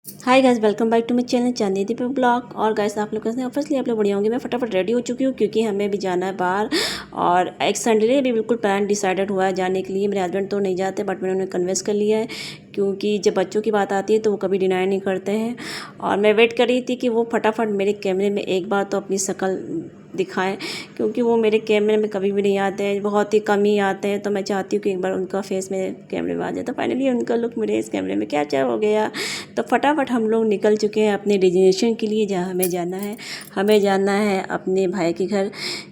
Hi guys, welcome back to my channel Chandi Deep blog. और guys आप लोग कैसे हैं? ऑब्वियसली आप लोग बढ़िया होंगे। मैं फटाफट रेडी हो चुकी हूँ क्योंकि हमें भी जाना है बाहर। और एक संडे भी बिल्कुल प्लान डिसाइडेड हुआ है जाने के लिए। मेरे हस्बैंड तो नहीं जाते बट मैंने उन्हें कन्विंस कर लिया है क्योंकि जब बच्चों की बात आती है तो वो कभी डिनाई नहीं करते हैं। और मैं वेट कर रही थी कि वो फटाफट मेरे कैमरे में एक बार तो अपनी शक्ल दिखाएं, क्योंकि वो मेरे कैमरे में कभी भी नहीं आते हैं, बहुत ही कम ही आते हैं। तो मैं चाहती हूँ कि एक बार उनका फेस मेरे कैमरे में आ जाए। तो फाइनली उनका लुक मेरे इस कैमरे में कैप्चर हो गया। तो फटाफट हम लोग निकल चुके हैं अपने डेस्टिनेशन के लिए, जहाँ हमें जाना है। हमें जाना है अपने भाई के घर,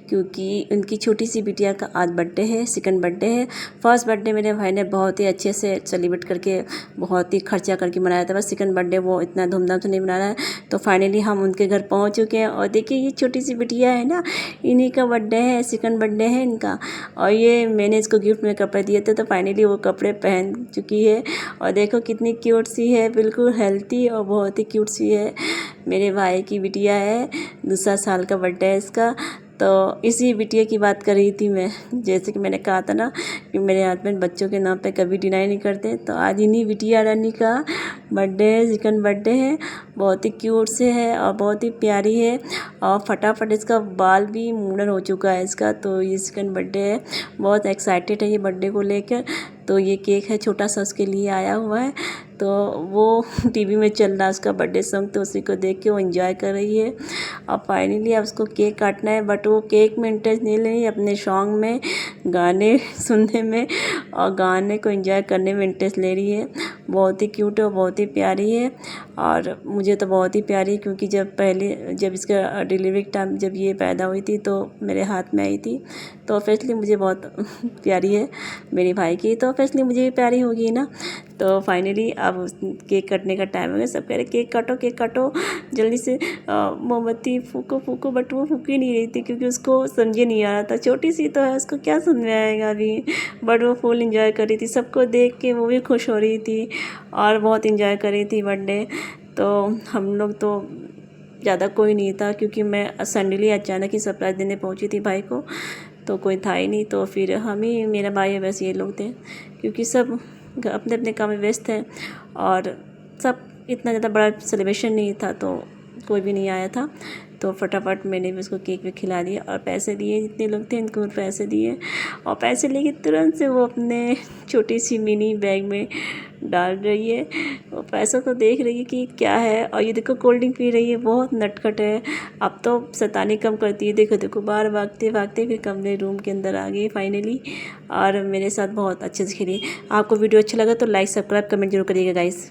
क्योंकि उनकी छोटी सी बिटिया का आज बर्थडे है, सेकंड बर्थडे है। फर्स्ट बर्थडे मेरे भाई ने बहुत ही अच्छे से सेलिब्रेट करके बहुत ही खर्चा करके मनाया था, बस सेकंड बर्थडे वो इतना धूमधाम से नहीं मना रहा है। तो फाइनली हम उनके घर पहुंच चुके हैं। और देखिए ये छोटी सी बिटिया है ना, इन्हीं का बर्थडे है, सेकंड बर्थडे है इनका। और ये मैंने इसको गिफ्ट में कपड़े दिए थे, तो फाइनली वो कपड़े पहन चुकी है। और देखो कितनी क्यूट सी है, बिल्कुल हेल्थी और बहुत ही क्यूट सी है। मेरे भाई की बिटिया है, दूसरा साल का बर्थडे है इसका। तो इसी बिटिया की बात कर रही थी मैं, जैसे कि मैंने कहा था ना कि मेरे हस्बैंड बच्चों के नाम पे कभी डिनाई नहीं करते। तो आज इन्हीं बिटिया रानी का बर्थडे है, सेकंड बर्थडे है। बहुत ही क्यूट से है और बहुत ही प्यारी है। और फटाफट इसका बाल भी मुंडन हो चुका है इसका। तो ये सेकंड बर्थडे है, बहुत एक्साइटेड है ये बर्थडे को लेकर। तो ये केक है छोटा सा, उसके लिए आया हुआ है। तो वो टीवी में चल रहा है उसका बर्थडे सॉन्ग, तो उसी को देख के वो एंजॉय कर रही है। अब फाइनली अब उसको केक काटना है, बट वो केक में इंटरेस्ट नहीं ले रही है, अपने सॉन्ग में, गाने सुनने में और गाने को एंजॉय करने में इंटरेस्ट ले रही है। बहुत ही क्यूट है और बहुत ही प्यारी है। और मुझे तो बहुत ही प्यारी है, क्योंकि जब इसका डिलीवरी टाइम जब ये पैदा हुई थी तो मेरे हाथ में आई थी। तो ऑब्वियसली मुझे बहुत प्यारी है मेरे भाई की, तो ऑब्वियसली मुझे भी प्यारी होगी ना। तो फाइनली अब केक कटने का टाइम हो गया। सब कह रहे केक काटो जल्दी से, मोमबत्ती फूको फूको, बट वो फूक ही नहीं रही थी क्योंकि उसको समझे नहीं आ रहा था। छोटी सी तो है, उसको क्या समझ में आएगा अभी। बट वो फुल इंजॉय कर रही थी, सबको देख के वो भी खुश हो रही थी और बहुत इंजॉय कर रही थी बर्थडे। तो हम लोग तो ज़्यादा कोई नहीं था, क्योंकि मैं सडनली अचानक ही सरप्राइज़ देने पहुंची थी भाई को, तो कोई था ही नहीं। तो फिर हम ही, मेरा भाई है, बस ये लोग थे, क्योंकि सब अपने अपने काम में व्यस्त हैं। और सब इतना ज़्यादा बड़ा सेलिब्रेशन नहीं था, तो कोई भी नहीं आया था। तो फटाफट मैंने भी उसको केक भी खिला दिया और पैसे दिए, जितने लोग थे इनको पैसे दिए। और पैसे लेके तुरंत से वो अपने छोटी सी मिनी बैग में डाल रही है। वो पैसों को देख रही है कि क्या है। और ये देखो कोल्ड ड्रिंक पी रही है, बहुत नटखट है। अब तो शैतानी कम करती है, देखो देखो बाहर भागते भागते फिर कमरे रूम के अंदर आ गई फाइनली। और मेरे साथ बहुत अच्छे से खेली। आपको वीडियो अच्छा लगा तो लाइक सब्सक्राइब कमेंट जरूर करिएगा गाइस।